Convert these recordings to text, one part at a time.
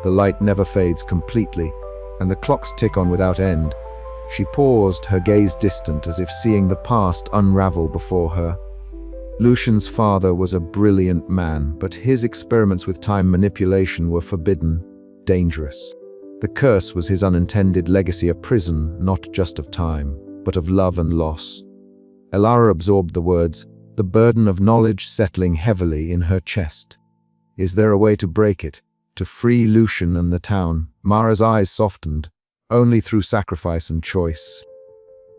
the light never fades completely, and the clocks tick on without end. She paused, her gaze distant, as if seeing the past unravel before her. Lucian's father was a brilliant man, but his experiments with time manipulation were forbidden, dangerous. The curse was his unintended legacy, a prison not just of time, but of love and loss. Elara absorbed the words, the burden of knowledge settling heavily in her chest. Is there a way to break it, to free Lucian and the town? Mara's eyes softened, only through sacrifice and choice.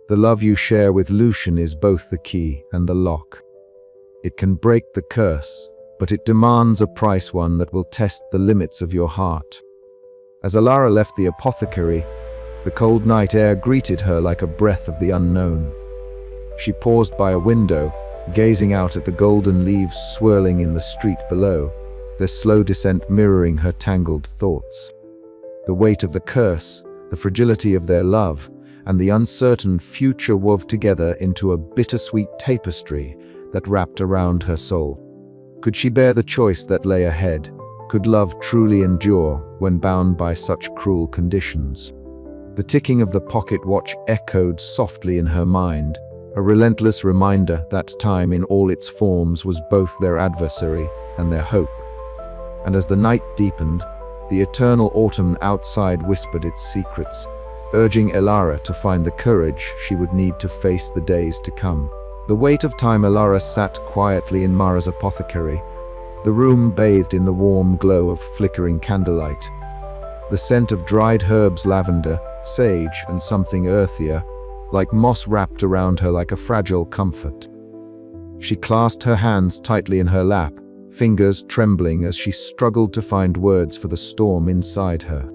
The love you share with Lucian is both the key and the lock. It can break the curse, but it demands a price, one that will test the limits of your heart. As Elara left the apothecary, the cold night air greeted her like a breath of the unknown. She paused by a window, gazing out at the golden leaves swirling in the street below, their slow descent mirroring her tangled thoughts. The weight of the curse, the fragility of their love, and the uncertain future wove together into a bittersweet tapestry that wrapped around her soul. Could she bear the choice that lay ahead? Could love truly endure when bound by such cruel conditions? The ticking of the pocket watch echoed softly in her mind, a relentless reminder that time in all its forms was both their adversary and their hope. And as the night deepened, the eternal autumn outside whispered its secrets, urging Elara to find the courage she would need to face the days to come. The weight of time. Elara sat quietly in Mara's apothecary, the room bathed in the warm glow of flickering candlelight. The scent of dried herbs, lavender, sage, and something earthier, like moss, wrapped around her like a fragile comfort. She clasped her hands tightly in her lap, fingers trembling as she struggled to find words for the storm inside her.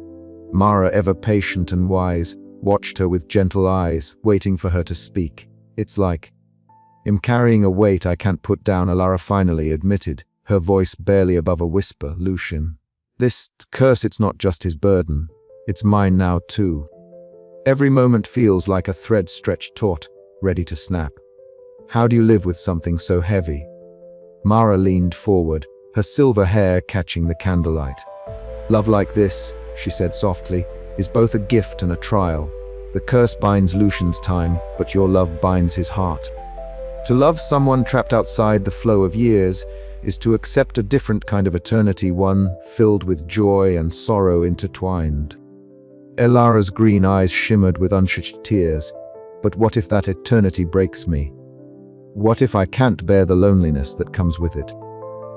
Mara, ever patient and wise, watched her with gentle eyes, waiting for her to speak. It's like I'm carrying a weight I can't put down, Elara finally admitted, her voice barely above a whisper. Lucian, this curse, it's not just his burden, it's mine now too. Every moment feels like a thread stretched taut, ready to snap. How do you live with something so heavy? Mara leaned forward, her silver hair catching the candlelight. Love like this, she said softly, is both a gift and a trial. The curse binds Lucian's time, but your love binds his heart. To love someone trapped outside the flow of years is to accept a different kind of eternity, one filled with joy and sorrow intertwined. Elara's green eyes shimmered with unshed tears. But what if that eternity breaks me? What if I can't bear the loneliness that comes with it?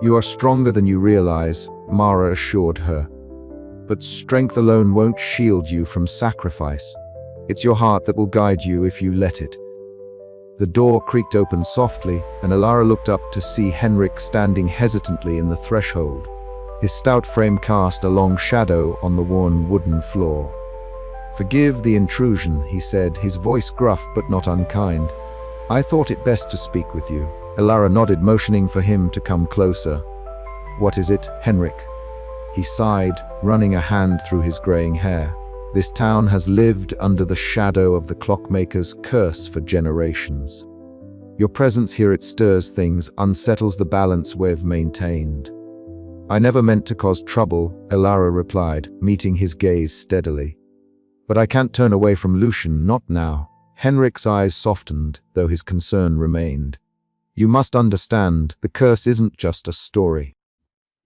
You are stronger than you realize, Mara assured her. But strength alone won't shield you from sacrifice. It's your heart that will guide you if you let it. The door creaked open softly, and Elara looked up to see Henrik standing hesitantly in the threshold. His stout frame cast a long shadow on the worn wooden floor. Forgive the intrusion, he said, his voice gruff but not unkind. I thought it best to speak with you. Elara nodded, motioning for him to come closer. What is it, Henrik? He sighed, running a hand through his graying hair. This town has lived under the shadow of the Clockmaker's curse for generations. Your presence here, it stirs things, unsettles the balance we've maintained. I never meant to cause trouble, Elara replied, meeting his gaze steadily. But I can't turn away from Lucian, not now. Henrik's eyes softened, though his concern remained. You must understand, the curse isn't just a story.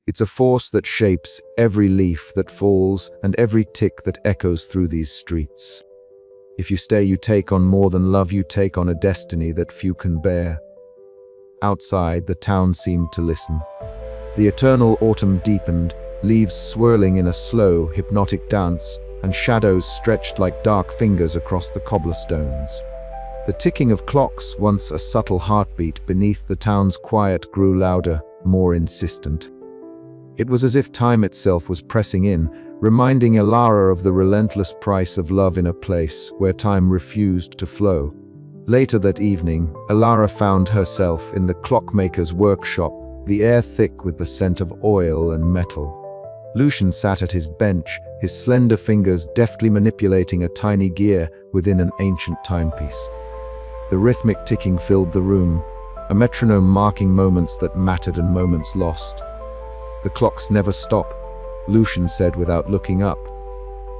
It's a force that shapes every leaf that falls and every tick that echoes through these streets. If you stay, you take on more than love, you take on a destiny that few can bear. Outside, the town seemed to listen. The eternal autumn deepened, leaves swirling in a slow, hypnotic dance, and shadows stretched like dark fingers across the cobblestones. The ticking of clocks, once a subtle heartbeat beneath the town's quiet, grew louder, more insistent. It was as if time itself was pressing in, reminding Elara of the relentless price of love in a place where time refused to flow. Later that evening, Elara found herself in the clockmaker's workshop, the air thick with the scent of oil and metal. Lucian sat at his bench, his slender fingers deftly manipulating a tiny gear within an ancient timepiece. The rhythmic ticking filled the room, a metronome marking moments that mattered and moments lost. The clocks never stop, Lucian said without looking up.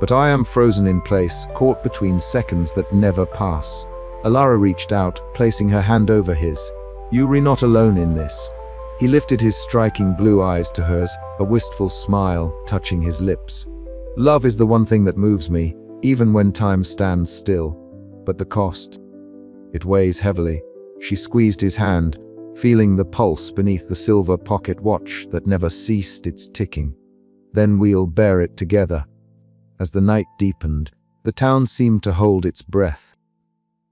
But I am frozen in place, caught between seconds that never pass. Alara reached out, placing her hand over his. You're not alone in this. He lifted his striking blue eyes to hers, a wistful smile touching his lips. Love is the one thing that moves me, even when time stands still. But the cost. It weighs heavily. She squeezed his hand, feeling the pulse beneath the silver pocket watch that never ceased its ticking. Then we'll bear it together. As the night deepened, the town seemed to hold its breath.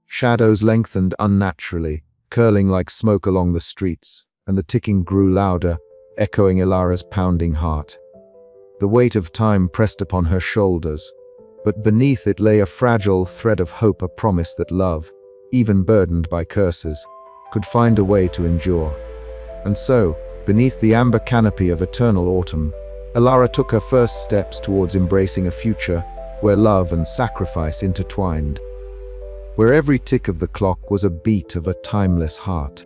Shadows lengthened unnaturally, curling like smoke along the streets, and the ticking grew louder, echoing Ilara's pounding heart. The weight of time pressed upon her shoulders, but beneath it lay a fragile thread of hope, a promise that love, even burdened by curses, could find a way to endure. And so, beneath the amber canopy of eternal autumn, Ilara took her first steps towards embracing a future where love and sacrifice intertwined, where every tick of the clock was a beat of a timeless heart.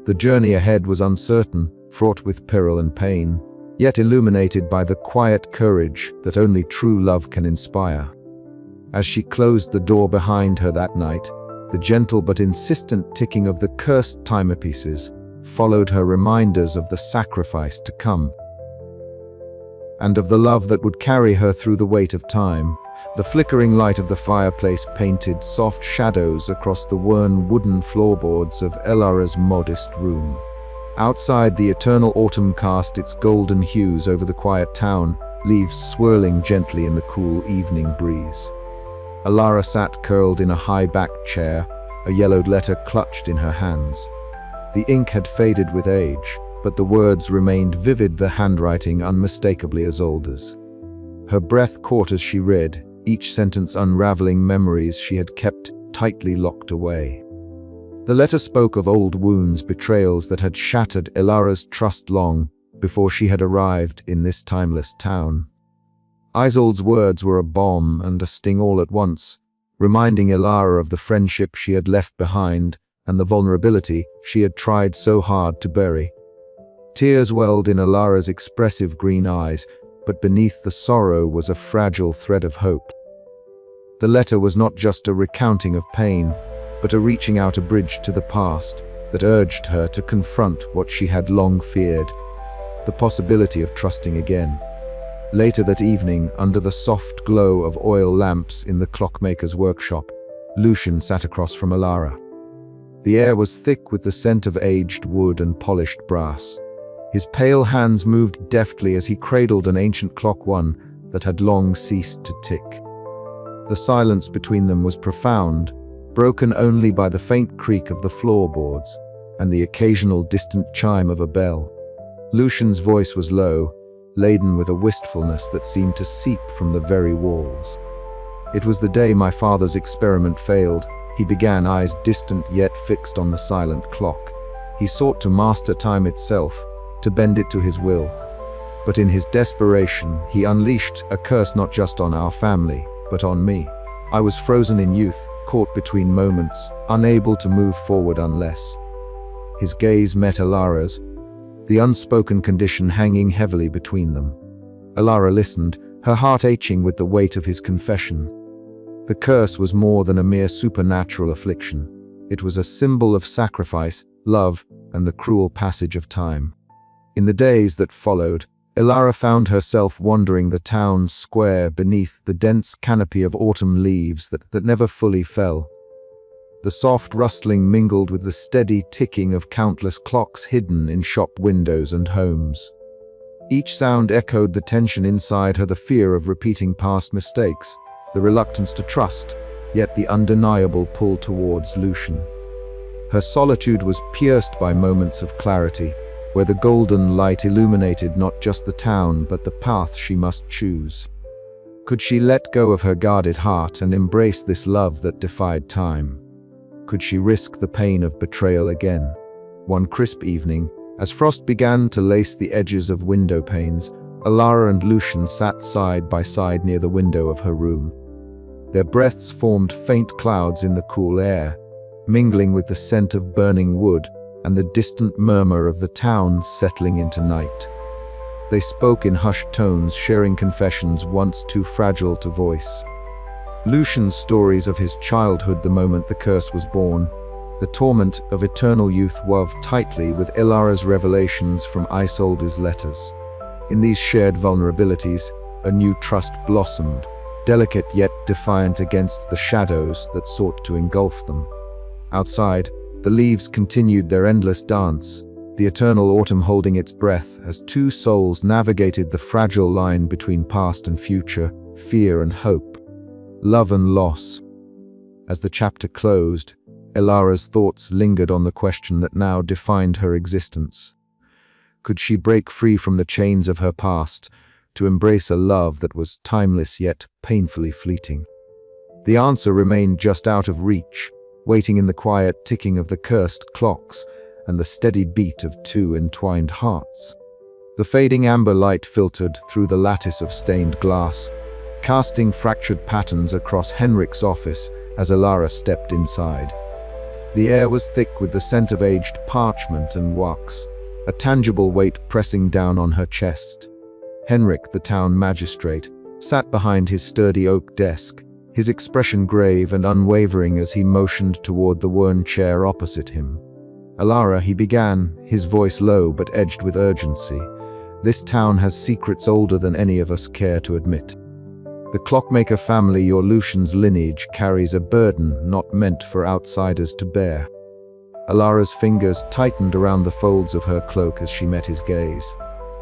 The journey ahead was uncertain, fraught with peril and pain, yet illuminated by the quiet courage that only true love can inspire. As she closed the door behind her that night, the gentle but insistent ticking of the cursed timepieces followed her reminders of the sacrifice to come, and of the love that would carry her through the weight of time. The flickering light of the fireplace painted soft shadows across the worn wooden floorboards of Ilara's modest room. Outside, the eternal autumn cast its golden hues over the quiet town, leaves swirling gently in the cool evening breeze. Ilara sat curled in a high-backed chair, a yellowed letter clutched in her hands. The ink had faded with age, but the words remained vivid, the handwriting unmistakably Isolde's. Her breath caught as she read, each sentence unraveling memories she had kept tightly locked away. The letter spoke of old wounds, betrayals that had shattered Ilara's trust long before she had arrived in this timeless town. Isolde's words were a bomb and a sting all at once, reminding Ilara of the friendship she had left behind and the vulnerability she had tried so hard to bury. Tears welled in Ilara's expressive green eyes, but beneath the sorrow was a fragile thread of hope. The letter was not just a recounting of pain, but a reaching out, a bridge to the past that urged her to confront what she had long feared, the possibility of trusting again. Later that evening, under the soft glow of oil lamps in the clockmaker's workshop, Lucian sat across from Ilara. The air was thick with the scent of aged wood and polished brass. His pale hands moved deftly as he cradled an ancient clock, one that had long ceased to tick. The silence between them was profound, broken only by the faint creak of the floorboards and the occasional distant chime of a bell. Lucian's voice was low, laden with a wistfulness that seemed to seep from the very walls. It was the day my father's experiment failed, he began, eyes distant yet fixed on the silent clock. He sought to master time itself, to bend it to his will. But in his desperation, he unleashed a curse not just on our family, but on me. I was frozen in youth, caught between moments, unable to move forward unless. His gaze met Ilara's, the unspoken condition hanging heavily between them. Ilara listened, her heart aching with the weight of his confession. The curse was more than a mere supernatural affliction. It was a symbol of sacrifice, love, and the cruel passage of time. In the days that followed, Ilara found herself wandering the town square beneath the dense canopy of autumn leaves that never fully fell. The soft rustling mingled with the steady ticking of countless clocks hidden in shop windows and homes. Each sound echoed the tension inside her, the fear of repeating past mistakes, the reluctance to trust, yet the undeniable pull towards Lucian. Her solitude was pierced by moments of clarity, where the golden light illuminated not just the town but the path she must choose. Could she let go of her guarded heart and embrace this love that defied time? Could she risk the pain of betrayal again? One crisp evening, as frost began to lace the edges of window panes, Ilara and Lucian sat side by side near the window of her room. Their breaths formed faint clouds in the cool air, mingling with the scent of burning wood and the distant murmur of the town settling into night. They spoke in hushed tones, sharing confessions once too fragile to voice. Lucian's stories of his childhood the moment the curse was born, the torment of eternal youth wove tightly with Ilara's revelations from Isolde's letters. In these shared vulnerabilities, a new trust blossomed, delicate yet defiant against the shadows that sought to engulf them. Outside, the leaves continued their endless dance, the eternal autumn holding its breath as two souls navigated the fragile line between past and future, fear and hope, love and loss. As the chapter closed, Ilara's thoughts lingered on the question that now defined her existence. Could she break free from the chains of her past to embrace a love that was timeless yet painfully fleeting? The answer remained just out of reach, waiting in the quiet ticking of the cursed clocks and the steady beat of two entwined hearts. The fading amber light filtered through the lattice of stained glass, casting fractured patterns across Henrik's office as Ilara stepped inside. The air was thick with the scent of aged parchment and wax, a tangible weight pressing down on her chest. Henrik, the town magistrate, sat behind his sturdy oak desk, his expression grave and unwavering as he motioned toward the worn chair opposite him. "Ilara," he began, his voice low but edged with urgency, "this town has secrets older than any of us care to admit. The Clockmaker family, your Lucian's lineage, carries a burden not meant for outsiders to bear." Ilara's fingers tightened around the folds of her cloak as she met his gaze.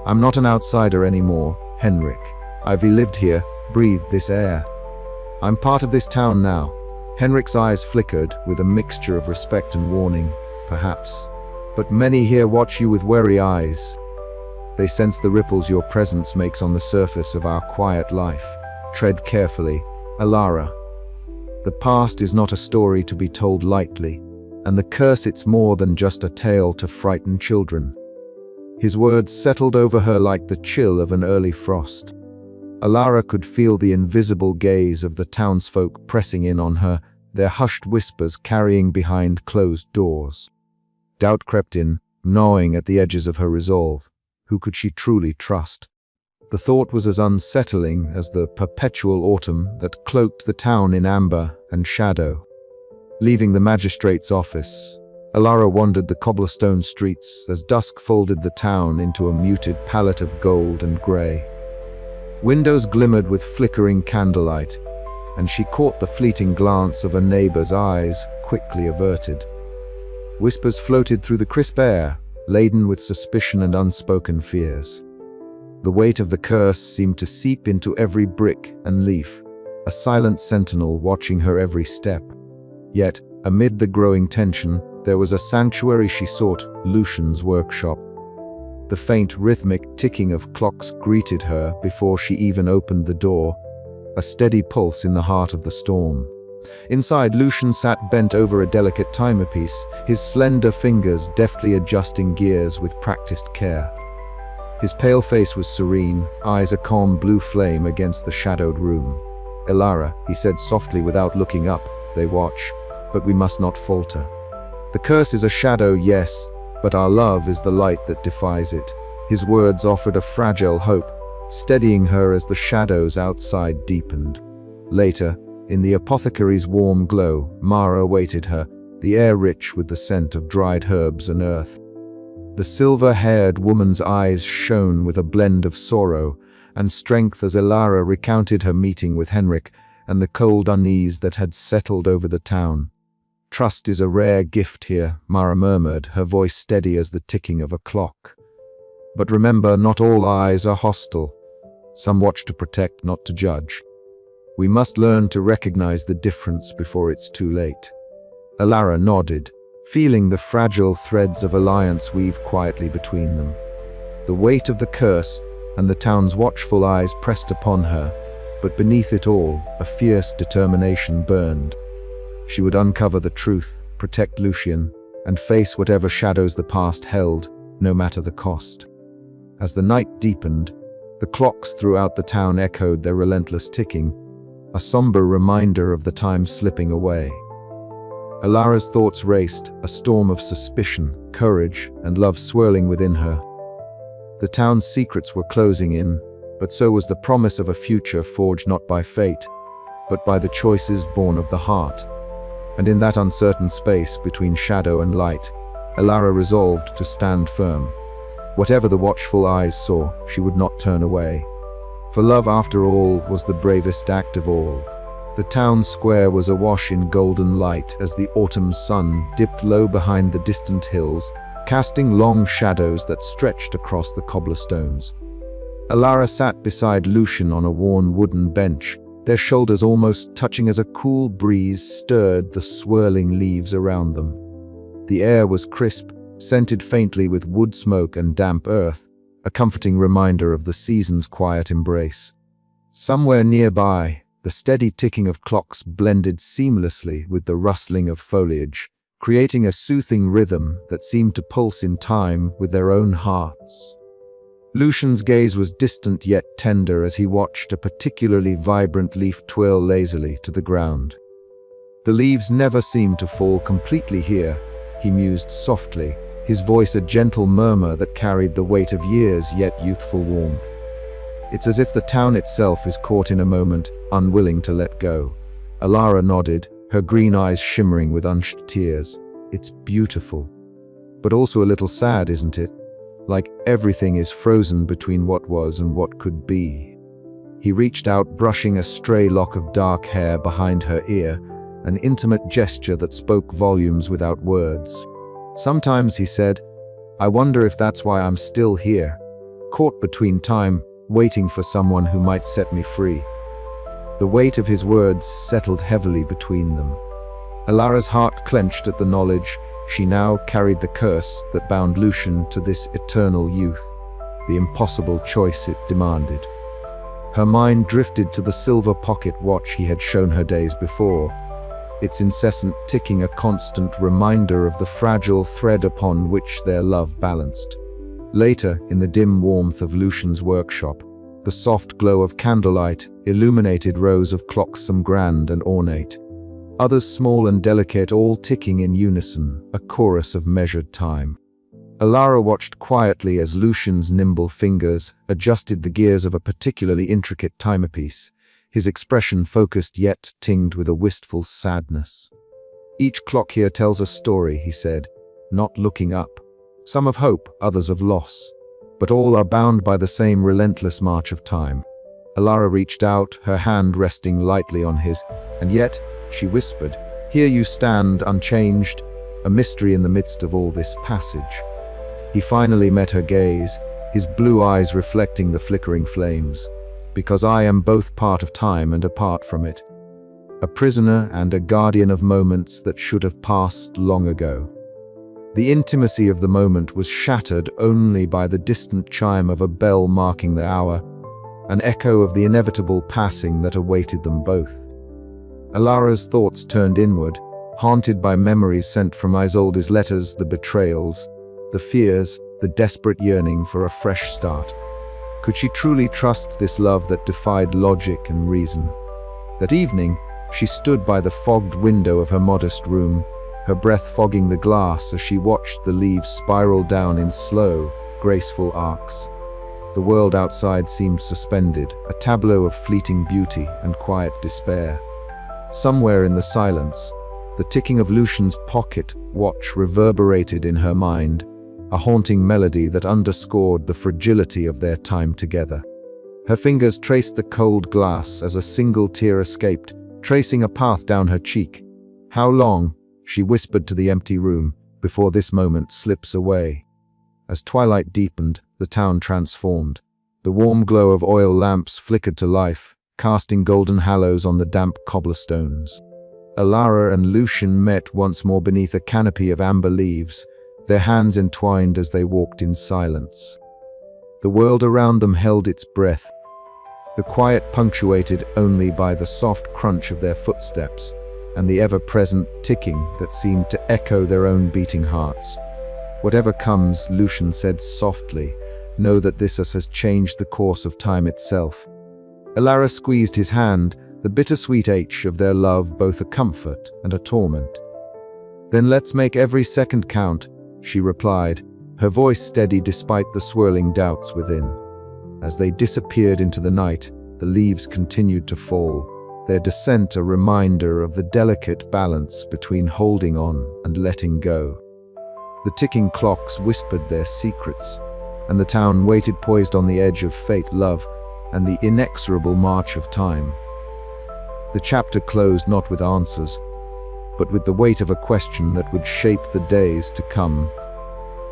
"I'm not an outsider anymore, Henrik. I've lived here, breathed this air. I'm part of this town now." Henrik's eyes flickered with a mixture of respect and warning, perhaps. "But many here watch you with wary eyes. They sense the ripples your presence makes on the surface of our quiet life. Tread carefully, Ilara. The past is not a story to be told lightly, and the curse it's more than just a tale to frighten children." His words settled over her like the chill of an early frost. Ilara could feel the invisible gaze of the townsfolk pressing in on her, their hushed whispers carrying behind closed doors. Doubt crept in, gnawing at the edges of her resolve. Who could she truly trust? The thought was as unsettling as the perpetual autumn that cloaked the town in amber and shadow. Leaving the magistrate's office, Ilara wandered the cobblestone streets as dusk folded the town into a muted palette of gold and grey. Windows glimmered with flickering candlelight, and she caught the fleeting glance of a neighbor's eyes, quickly averted. Whispers floated through the crisp air, laden with suspicion and unspoken fears. The weight of the curse seemed to seep into every brick and leaf, a silent sentinel watching her every step. Yet, amid the growing tension, there was a sanctuary she sought, Lucian's workshop. The faint, rhythmic ticking of clocks greeted her before she even opened the door, a steady pulse in the heart of the storm. Inside, Lucian sat bent over a delicate timepiece, his slender fingers deftly adjusting gears with practiced care. His pale face was serene, eyes a calm blue flame against the shadowed room. "Ilara," he said softly without looking up, "they watch, but we must not falter. The curse is a shadow, yes, but our love is the light that defies it." His words offered a fragile hope, steadying her as the shadows outside deepened. Later, in the apothecary's warm glow, Mara awaited her, the air rich with the scent of dried herbs and earth. The silver-haired woman's eyes shone with a blend of sorrow and strength as Ilara recounted her meeting with Henrik and the cold unease that had settled over the town. "Trust is a rare gift here," Mara murmured, her voice steady as the ticking of a clock. "But remember, not all eyes are hostile. Some watch to protect, not to judge. We must learn to recognize the difference before it's too late." Ilara nodded, feeling the fragile threads of alliance weave quietly between them. The weight of the curse and the town's watchful eyes pressed upon her, but beneath it all, a fierce determination burned. She would uncover the truth, protect Lucian, and face whatever shadows the past held, no matter the cost. As the night deepened, the clocks throughout the town echoed their relentless ticking, a somber reminder of the time slipping away. Ilara's thoughts raced, a storm of suspicion, courage, and love swirling within her. The town's secrets were closing in, but so was the promise of a future forged not by fate, but by the choices born of the heart. And in that uncertain space between shadow and light, Elara resolved to stand firm. Whatever the watchful eyes saw, she would not turn away. For love, after all, was the bravest act of all. The town square was awash in golden light as the autumn sun dipped low behind the distant hills, casting long shadows that stretched across the cobblestones. Elara sat beside Lucian on a worn wooden bench, their shoulders almost touching as a cool breeze stirred the swirling leaves around them. The air was crisp, scented faintly with wood smoke and damp earth, a comforting reminder of the season's quiet embrace. Somewhere nearby, the steady ticking of clocks blended seamlessly with the rustling of foliage, creating a soothing rhythm that seemed to pulse in time with their own hearts. Lucian's gaze was distant yet tender as he watched a particularly vibrant leaf twirl lazily to the ground. The leaves never seemed to fall completely here, he mused softly, his voice a gentle murmur that carried the weight of years yet youthful warmth. It's as if the town itself is caught in a moment, unwilling to let go. Elara nodded, her green eyes shimmering with unshed tears. It's beautiful. But also a little sad, isn't it? Like everything is frozen between what was and what could be. He reached out, brushing a stray lock of dark hair behind her ear, an intimate gesture that spoke volumes without words. Sometimes, he said, I wonder if that's why I'm still here, caught between time, waiting for someone who might set me free. The weight of his words settled heavily between them. Elara's heart clenched at the knowledge she now carried the curse that bound Lucian to this eternal youth, the impossible choice it demanded. Her mind drifted to the silver pocket watch he had shown her days before, its incessant ticking a constant reminder of the fragile thread upon which their love balanced. Later, in the dim warmth of Lucian's workshop, the soft glow of candlelight illuminated rows of clocks, some grand and ornate, others small and delicate, all ticking in unison, a chorus of measured time. Elara watched quietly as Lucian's nimble fingers adjusted the gears of a particularly intricate timepiece, his expression focused yet tinged with a wistful sadness. Each clock here tells a story, he said, not looking up. Some of hope, others of loss, but all are bound by the same relentless march of time. Elara reached out, her hand resting lightly on his, and yet, she whispered, here you stand, unchanged, a mystery in the midst of all this passage. He finally met her gaze, his blue eyes reflecting the flickering flames. Because I am both part of time and apart from it. A prisoner and a guardian of moments that should have passed long ago. The intimacy of the moment was shattered only by the distant chime of a bell marking the hour, an echo of the inevitable passing that awaited them both. Elara's thoughts turned inward, haunted by memories sent from Isolde's letters, the betrayals, the fears, the desperate yearning for a fresh start. Could she truly trust this love that defied logic and reason? That evening, she stood by the fogged window of her modest room, her breath fogging the glass as she watched the leaves spiral down in slow, graceful arcs. The world outside seemed suspended, a tableau of fleeting beauty and quiet despair. Somewhere in the silence, the ticking of Lucian's pocket watch reverberated in her mind, a haunting melody that underscored the fragility of their time together. Her fingers traced the cold glass as a single tear escaped, tracing a path down her cheek. How long, she whispered to the empty room, before this moment slips away? As twilight deepened, the town transformed. The warm glow of oil lamps flickered to life, casting golden halos on the damp cobblestones. Elara and Lucian met once more beneath a canopy of amber leaves, their hands entwined as they walked in silence. The world around them held its breath, the quiet punctuated only by the soft crunch of their footsteps and the ever-present ticking that seemed to echo their own beating hearts. Whatever comes, Lucian said softly, know that this has changed the course of time itself. Elara squeezed his hand, the bittersweet ache of their love both a comfort and a torment. Then let's make every second count, she replied, her voice steady despite the swirling doubts within. As they disappeared into the night, the leaves continued to fall, their descent a reminder of the delicate balance between holding on and letting go. The ticking clocks whispered their secrets, and the town waited poised on the edge of fate, love, and the inexorable march of time. The chapter closed not with answers, but with the weight of a question that would shape the days to come.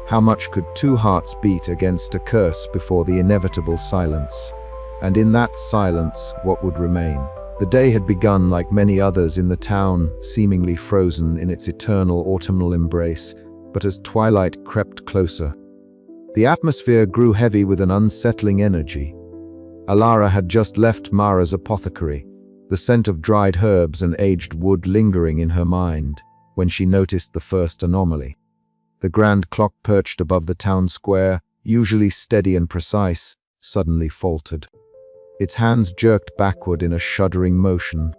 How much could two hearts beat against a curse before the inevitable silence? And in that silence, what would remain? The day had begun like many others in the town, seemingly frozen in its eternal autumnal embrace, but as twilight crept closer, the atmosphere grew heavy with an unsettling energy. Alara had just left Mara's apothecary, the scent of dried herbs and aged wood lingering in her mind, when she noticed the first anomaly. The grand clock perched above the town square, usually steady and precise, suddenly faltered. Its hands jerked backward in a shuddering motion,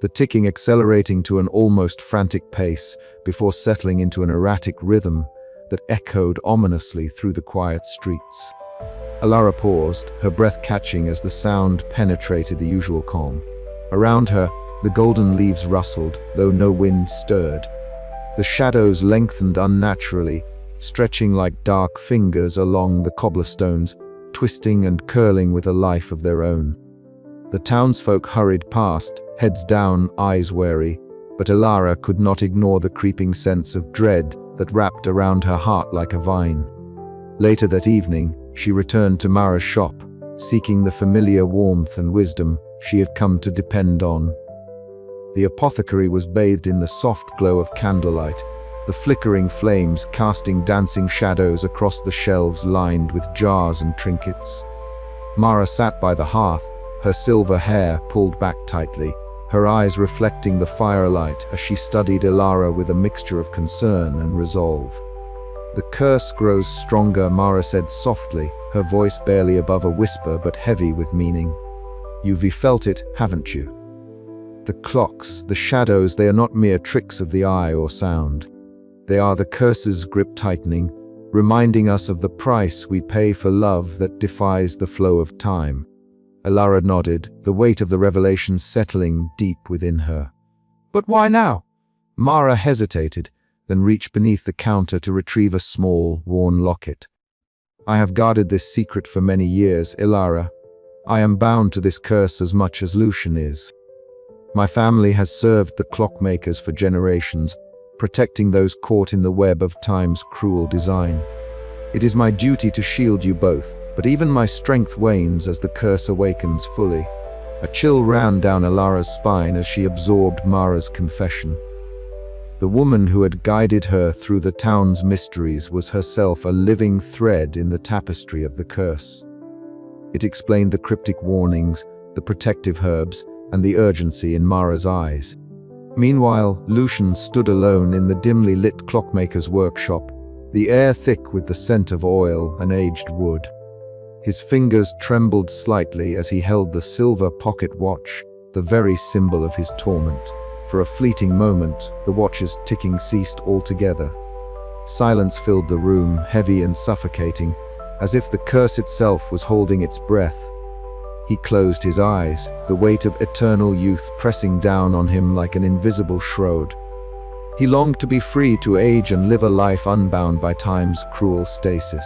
the ticking accelerating to an almost frantic pace before settling into an erratic rhythm that echoed ominously through the quiet streets. Alara paused, her breath catching as the sound penetrated the usual calm. Around her, the golden leaves rustled, though no wind stirred. The shadows lengthened unnaturally, stretching like dark fingers along the cobblestones, twisting and curling with a life of their own. The townsfolk hurried past, heads down, eyes wary, but Alara could not ignore the creeping sense of dread that wrapped around her heart like a vine. Later that evening, she returned to Mara's shop, seeking the familiar warmth and wisdom she had come to depend on. The apothecary was bathed in the soft glow of candlelight, the flickering flames casting dancing shadows across the shelves lined with jars and trinkets. Mara sat by the hearth, her silver hair pulled back tightly, her eyes reflecting the firelight as she studied Alara with a mixture of concern and resolve. "The curse grows stronger," Mara said softly, her voice barely above a whisper but heavy with meaning. "You've felt it, haven't you? The clocks, the shadows, they are not mere tricks of the eye or sound. They are the curse's grip tightening, reminding us of the price we pay for love that defies the flow of time." Alara nodded, the weight of the revelation settling deep within her. "But why now?" Mara hesitated, then reached beneath the counter to retrieve a small, worn locket. "I have guarded this secret for many years, Alara. I am bound to this curse as much as Lucian is. My family has served the Clockmakers for generations, protecting those caught in the web of time's cruel design. It is my duty to shield you both, but even my strength wanes as the curse awakens fully." A chill ran down Alara's spine as she absorbed Mara's confession. The woman who had guided her through the town's mysteries was herself a living thread in the tapestry of the curse. It explained the cryptic warnings, the protective herbs, and the urgency in Mara's eyes. Meanwhile, Lucian stood alone in the dimly lit clockmaker's workshop, the air thick with the scent of oil and aged wood. His fingers trembled slightly as he held the silver pocket watch, the very symbol of his torment. For a fleeting moment, the watch's ticking ceased altogether. Silence filled the room, heavy and suffocating, as if the curse itself was holding its breath. He closed his eyes, the weight of eternal youth pressing down on him like an invisible shroud. He longed to be free to age and live a life unbound by time's cruel stasis.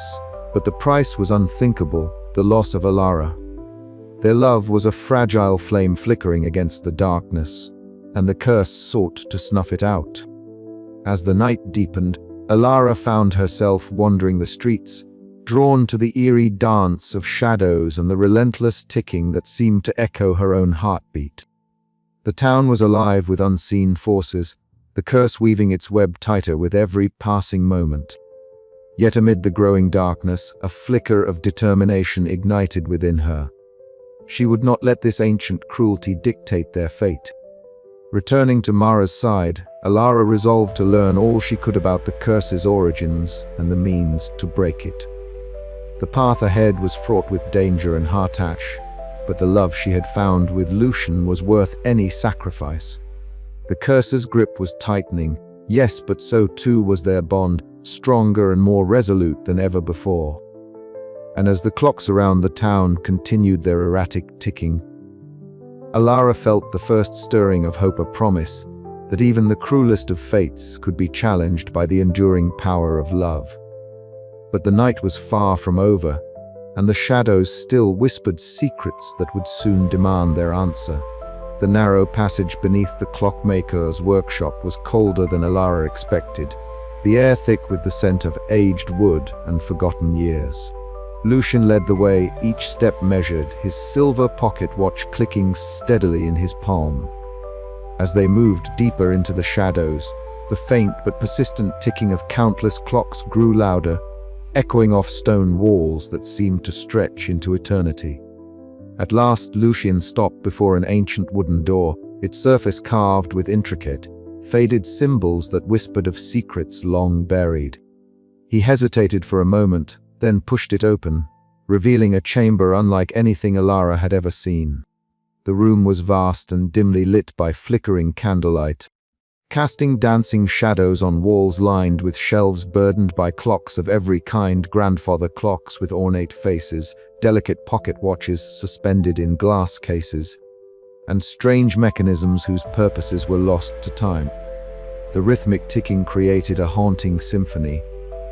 But the price was unthinkable, the loss of Alara. Their love was a fragile flame flickering against the darkness, and the curse sought to snuff it out. As the night deepened, Alara found herself wandering the streets, drawn to the eerie dance of shadows and the relentless ticking that seemed to echo her own heartbeat. The town was alive with unseen forces, the curse weaving its web tighter with every passing moment. Yet amid the growing darkness, a flicker of determination ignited within her. She would not let this ancient cruelty dictate their fate. Returning to Mara's side, Alara resolved to learn all she could about the curse's origins and the means to break it. The path ahead was fraught with danger and heartache, but the love she had found with Lucian was worth any sacrifice. The curse's grip was tightening, yes, but so too was their bond, stronger and more resolute than ever before. And as the clocks around the town continued their erratic ticking, Alara felt the first stirring of hope, a promise that even the cruelest of fates could be challenged by the enduring power of love. But the night was far from over, and the shadows still whispered secrets that would soon demand their answer. The narrow passage beneath the clockmaker's workshop was colder than Alara expected, the air thick with the scent of aged wood and forgotten years. Lucian led the way, each step measured, his silver pocket watch clicking steadily in his palm. As they moved deeper into the shadows, the faint but persistent ticking of countless clocks grew louder, echoing off stone walls that seemed to stretch into eternity. At last, Lucian stopped before an ancient wooden door, its surface carved with intricate, faded symbols that whispered of secrets long buried. He hesitated for a moment, then pushed it open, revealing a chamber unlike anything Alara had ever seen. The room was vast and dimly lit by flickering candlelight, casting dancing shadows on walls lined with shelves burdened by clocks of every kind, grandfather clocks with ornate faces, delicate pocket watches suspended in glass cases, and strange mechanisms whose purposes were lost to time. The rhythmic ticking created a haunting symphony,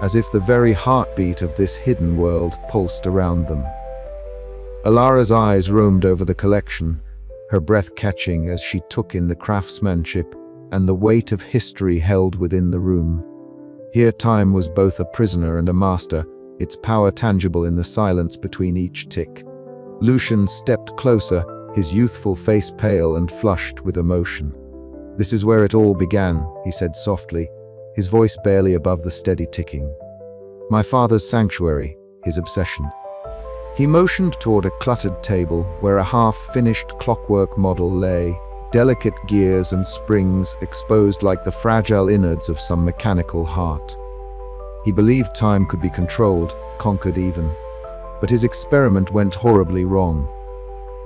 as if the very heartbeat of this hidden world pulsed around them. Alara's eyes roamed over the collection, her breath catching as she took in the craftsmanship and the weight of history held within the room. Here time was both a prisoner and a master, its power tangible in the silence between each tick. Lucian stepped closer, his youthful face pale and flushed with emotion. "This is where it all began," he said softly, his voice barely above the steady ticking. "My father's sanctuary, his obsession." He motioned toward a cluttered table where a half-finished clockwork model lay, delicate gears and springs exposed like the fragile innards of some mechanical heart. He believed time could be controlled, conquered even. But his experiment went horribly wrong.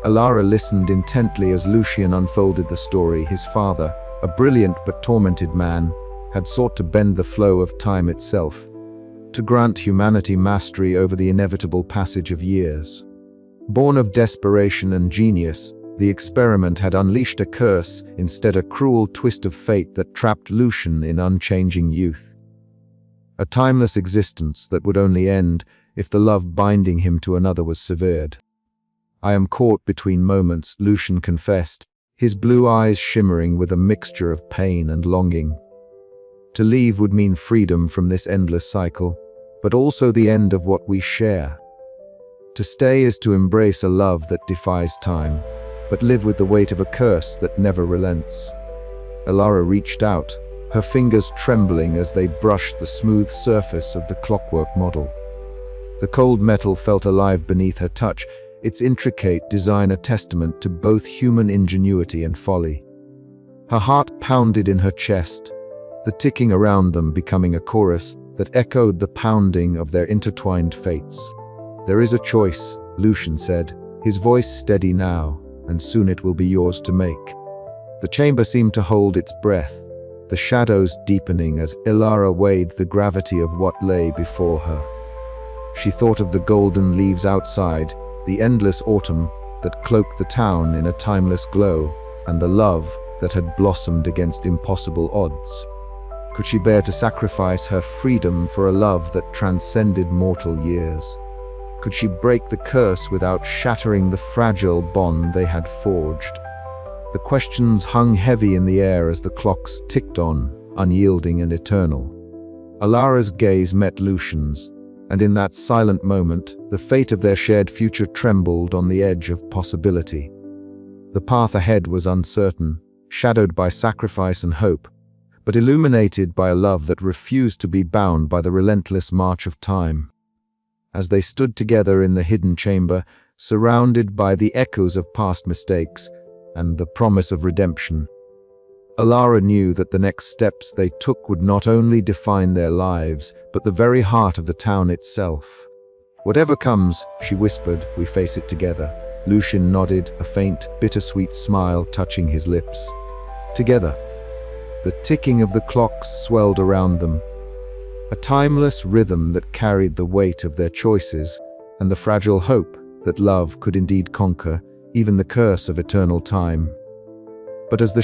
Alara listened intently as Lucian unfolded the story. His father, a brilliant but tormented man, had sought to bend the flow of time itself, to grant humanity mastery over the inevitable passage of years. Born of desperation and genius, the experiment had unleashed a curse, instead a cruel twist of fate that trapped Lucian in unchanging youth. A timeless existence that would only end if the love binding him to another was severed. "I am caught between moments," Lucian confessed, his blue eyes shimmering with a mixture of pain and longing. To leave would mean freedom from this endless cycle, but also the end of what we share. To stay is to embrace a love that defies time, but live with the weight of a curse that never relents. Alara reached out, her fingers trembling as they brushed the smooth surface of the clockwork model. The cold metal felt alive beneath her touch, its intricate design a testament to both human ingenuity and folly. Her heart pounded in her chest, the ticking around them becoming a chorus that echoed the pounding of their intertwined fates. "There is a choice," Lucian said, his voice steady now, "and soon it will be yours to make." The chamber seemed to hold its breath, the shadows deepening as Alara weighed the gravity of what lay before her. She thought of the golden leaves outside, the endless autumn that cloaked the town in a timeless glow, and the love that had blossomed against impossible odds. Could she bear to sacrifice her freedom for a love that transcended mortal years? Could she break the curse without shattering the fragile bond they had forged? The questions hung heavy in the air as the clocks ticked on, unyielding and eternal. Alara's gaze met Lucian's, and in that silent moment, the fate of their shared future trembled on the edge of possibility. The path ahead was uncertain, shadowed by sacrifice and hope, but illuminated by a love that refused to be bound by the relentless march of time. As they stood together in the hidden chamber, surrounded by the echoes of past mistakes and the promise of redemption, Alara knew that the next steps they took would not only define their lives, but the very heart of the town itself. "Whatever comes," she whispered, "we face it together." Lucian nodded, a faint, bittersweet smile touching his lips. Together. The ticking of the clocks swelled around them, a timeless rhythm that carried the weight of their choices and the fragile hope that love could indeed conquer even the curse of eternal time. But as the